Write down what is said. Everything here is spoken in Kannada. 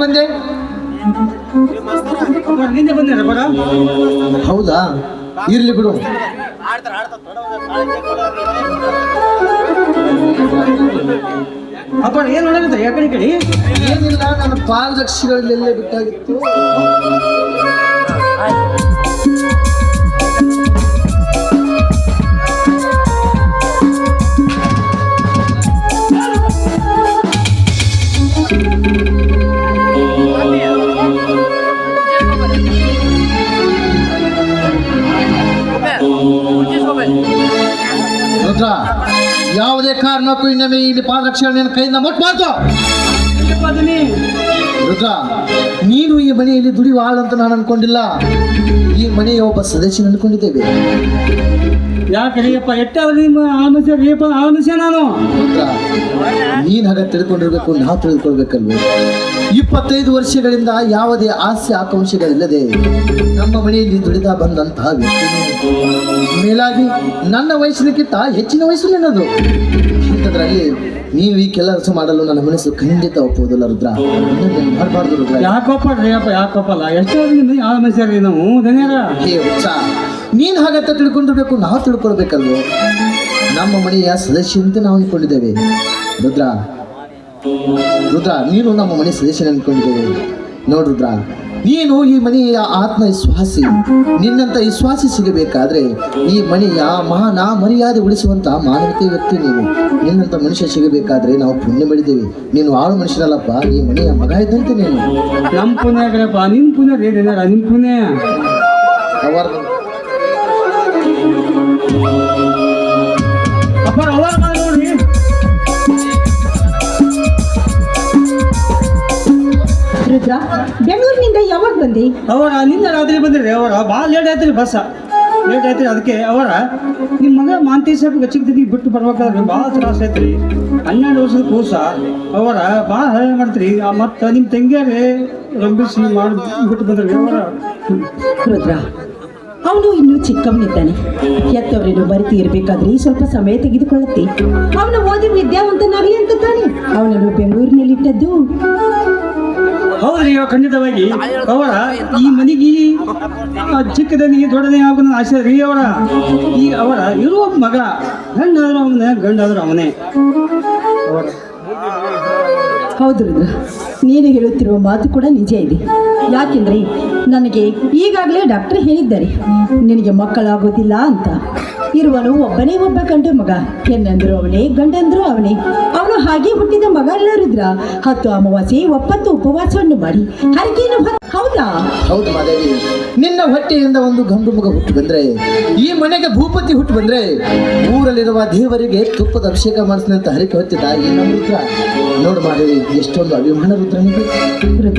ಬಂದೆ? ನಿನ್ನೆ ಬಂದೆ ಬರ. ಹೌದಾ, ಇರ್ಲಿ ಬಿಡು. ಅಪ್ಪ ಏನ್ ನೋಡಕತ್ತ ಯಾಕಡೆ ಕಡೆ? ಏನಿಲ್ಲ, ನನ್ನ ಪಾದರಕ್ಷೆಗಳಲ್ಲೆಲ್ಲೇ ಬಿಟ್ಟಾಗಿತ್ತು. ರುದ್ರ, ಯಾವುದೇ ಕಾರಣಕ್ಕೂ ಇನ್ನೊಮ್ಮೆ ಇಲ್ಲಿ ಪಾದರಕ್ಷೆಗಳನ್ನ ಕೈಯಿಂದ ಮುಟ್ಬಾರ್ದು. ರುದ್ರ, ನೀನು ಈ ಮನೆಯಲ್ಲಿ ದುಡಿಯುವ ಆಳಂತ ನಾನು ಅನ್ಕೊಂಡಿಲ್ಲ. ಈ ಮನೆಯ ಒಬ್ಬ ಸದಸ್ಯನ ಅನ್ಕೊಂಡಿದ್ದೇವೆ. ಯಾಕರಿಯಪ್ಪ ಎಟ್ಟಾದ್ರೆ ನಿಮ್ಮ ಆಮಸ್ಯಪ್ಪ ಆಮಸ್ಯ ನಾನು. ರುದ್ರ, ನೀನ್ ಹಾಗೆ ತಿಳ್ಕೊಂಡಿರ್ಬೇಕು, ನಾವು ತಿಳ್ಕೊಳ್ಬೇಕಲ್ವೇ? 25 ವರ್ಷಗಳಿಂದ ಯಾವುದೇ ಆಸೆ ಆಕಾಂಕ್ಷೆಗಳಿಲ್ಲದೆ ನಮ್ಮ ಮನೆಯಲ್ಲಿ ದುಡಿದ ಬಂದಂತಹ ವ್ಯಕ್ತಿ. ಮೇಲಾಗಿ ನನ್ನ ವಯಸ್ಸಿನಕ್ಕಿಂತ ಹೆಚ್ಚಿನ ವಯಸ್ಸು ನನ್ನದು. ಇಂಥದ್ರಲ್ಲಿ ನೀವು ಈ ಕೆಲಸ ಮಾಡಲು ನನ್ನ ಮನಸ್ಸು ಖಂಡಿತ ಒಪ್ಪುವುದಿಲ್ಲ ರುದ್ರ. ಮಾಡಬಾರ್ದು ರುದ್ರ. ಯಾಕಪ್ಪಲ್ಲ ಎಷ್ಟಾದ್ರೆ ಆಮಸ್ಯ ರೀ ನಾವು ಧನ್ಯರ. ಹೇ ಹುಚ್ಚ, ನೀನ್ ಹಾಗಂತ ತಿಳ್ಕೊಂಡಿರ್ಬೇಕು, ನಾವು ತಿಳ್ಕೊಳ್ಬೇಕಲ್ವೋ? ನಮ್ಮ ಮನೆಯ ಸದಸ್ಯ ಅಂತ ನಾವು ಅಂದ್ಕೊಂಡಿದ್ದೇವೆ. ರುದ್ರ, ನೀನು ನಮ್ಮ ಮನೆ ಸದಸ್ಯನ ಅಂದ್ಕೊಂಡಿದ್ದೇವೆ. ನೋಡು ರುದ್ರ, ನೀನು ಈ ಮನೆಯ ಆತ್ಮವಿಶ್ವಾಸಿ. ನಿನ್ನಂತ ವಿಶ್ವಾಸಿ ಸಿಗಬೇಕಾದ್ರೆ ಈ ಮನೆಯ ಮಾನ ಮರ್ಯಾದೆ ಉಳಿಸುವಂತ ಮಾನವೀಯ ವ್ಯಕ್ತಿ ನೀನು. ನಿನ್ನಂತ ಮನುಷ್ಯ ಸಿಗಬೇಕಾದ್ರೆ ನಾವು ಪುಣ್ಯ ಮಾಡಿದ್ದೇವೆ. ನೀನು ಆಳು ಮನುಷ್ಯರಲ್ಲಪ್ಪ, ಈ ಮನೆಯ ಮಗ ಇದ್ದಂತೆ ನೀನು. ನಮ್ಮ ಪುಣ್ಯಪ್ಪ, ನಿಮ್ ಪುಣ್ಯ ರೀ ಧನ್ಯರ, ನಿಮ್ ಪುಣ್ಯ. ಅವರ ಅಪ್ಪ ಅವರ ನೋಡ್ರಿ. ರುದ್ರ, ಬೆಂಗಳೂರಿನಿಂದ ಯಾವಾಗ ಬಂದಿ? ಅವರ ನಿನ್ನ ರಾತ್ರಿ ಬಂದಿರಿ. ಅವರ ಭಾಳ ಲೇಟ್ ಆಯ್ತು, ಬಸ್ ಲೇಟ್ ಆಯ್ತು. ಅದಕ್ಕೆ ಅವರ ನಿಮ್ಮ ಮಗ ಮಾಂತೇಶ ಗಚ್ಚಿಗೆ ಬಿಟ್ಟು ಬರ್ಬೇಕಾದ್ರೆ ಭಾಳ ತ್ರಾಸ ಐತ್ರಿ. 12 ವರ್ಷದ ಕೂಸ. ಅವರ ಭಾಳ ಹಳೆ ಮಾಡ್ತೀರಿ. ಮತ್ತು ನಿಮ್ಮ ತಂಗಿಯಾರೇ ರಂಬಿಸಿ ಮಾಡಿ ಬಿಟ್ಟು ಬಂದ್ರಿ. ಅವರ ರುದ್ರ, ಅವನು ಇನ್ನೂ ಚಿಕ್ಕವನಿದ್ದಾನೆ. ಹೆತ್ತವರೇನು ಬರಿತಿ ಇರಬೇಕಾದ್ರೆ ಸ್ವಲ್ಪ ಸಮಯ ತೆಗೆದುಕೊಳ್ಳುತ್ತೆ. ಅವನು ಓದಿ ವಿದ್ಯಾವಂತನಾಗಲಿ ಅಂತ ತಾನೆ ಅವನನ್ನು ಬೆಂಗಳೂರಿನಲ್ಲಿಟ್ಟದ್ದು. ಹೌದ್ರಿ, ಖಂಡಿತವಾಗಿ. ಅವರ ಈ ಮನೆಗೆ ಚಿಕ್ಕದನಿಗೆ ದೊಡ್ಡದೇ ಆಗೋ ಆಸೆ ರೀ. ಅವರ ಈಗ ಅವರ ಇರುವ ಮಗ ಹೆಣ್ಣಾದ್ರೂ ಅವನೇ, ಗಂಡಾದ್ರೂ ಅವನೇ. ಅವರ ಹೌದು ರುದ್ರ, ನೀನು ಹೇಳುತ್ತಿರುವ ಮಾತು ಕೂಡ ನಿಜ ಇದೆ. ಯಾಕೆಂದ್ರೆ ನನಗೆ ಈಗಾಗಲೇ ಡಾಕ್ಟರ್ ಹೇಳಿದ್ದಾರೆ, ನಿನಗೆ ಮಕ್ಕಳಾಗೋದಿಲ್ಲ ಅಂತ. ಇರುವನು ಒಬ್ಬನೇ ಒಬ್ಬ ಗಂಡು ಮಗ. ಹೆಣ್ಣಂದ್ರು ಅವನೇ, ಗಂಡಂದ್ರು ಅವನೇ. ಅವನು ಹಾಗೆ ಹುಟ್ಟಿದ ಮಗ ಅಲ್ಲ ರುದ್ರ. 10 ಅಮಾವಾಸ್ಯೆ 9 ಉಪವಾಸವನ್ನು ಮಾಡಿ ಹರಕೆಯನ್ನು ಹೌದಾ? ಹೌದು ಮಾದೇವಿ, ನಿನ್ನ ಹೊಟ್ಟೆಯಿಂದ ಒಂದು ಗಂಡು ಮಗ ಹುಟ್ಟು ಬಂದ್ರೆ, ಈ ಮನೆಗೆ ಭೂಪತಿ ಹುಟ್ಟು ಬಂದ್ರೆ, ಊರಲ್ಲಿರುವ ದೇವರಿಗೆ ತುಪ್ಪದ ಅಭಿಷೇಕ ಮಾಡಿಸಿದಂತ ಹರಕೆ ಹೊತ್ತಿದ್ದ ಈ ನಮ್ಮ ರುದ್ರ. ನೋಡು ಮಾದೇವಿ, ಎಷ್ಟೊಂದು ಅಭಿಮಾನ ರುದ್ರನಿಗೆ.